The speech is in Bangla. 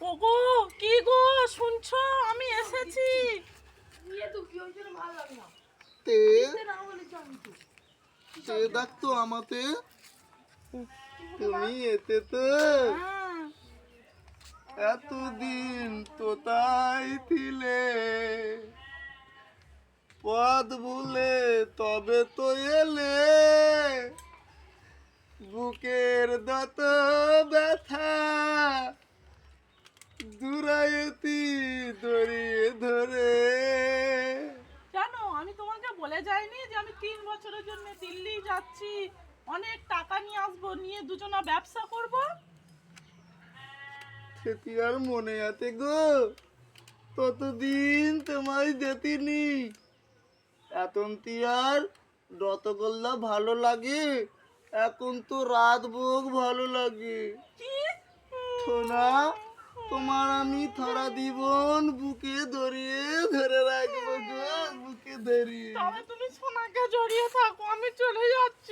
ওগো, কি গো শুনছো? আমি এসেছি। তে তে ডাকতো আমাতে, তুমি এতে তো হ্যাঁ, এতদিন তো তাই ছিলে, পদ ভুলে তবে তো এলে, বুকের যত ব্যথা দুরায়তি দড়িয়ে ধরে। জানো আমি তোমাকে বলে যাইনি যে আমি 3 বছরের জন্য দিল্লি যাচ্ছি, অনেক টাকা নিয়ে আসবো, নিয়ে দুজনা ব্যবসা করব। সেটি আর মনে আছে গো? ততদিন তোমায় যেতিনি, এখন কি আর রতগোল্লা ভালো লাগে? এখন তো রাত ভোগ ভালো লাগে। কি? সোনা, তোমার আমি সারা জীবন বুকে ধরিয়ে ধরে রাখবো গো, বুকে ধরিয়ে। তবে তুমি সোনাকে জড়িয়ে থাকো, আমি চলে যাচ্ছি।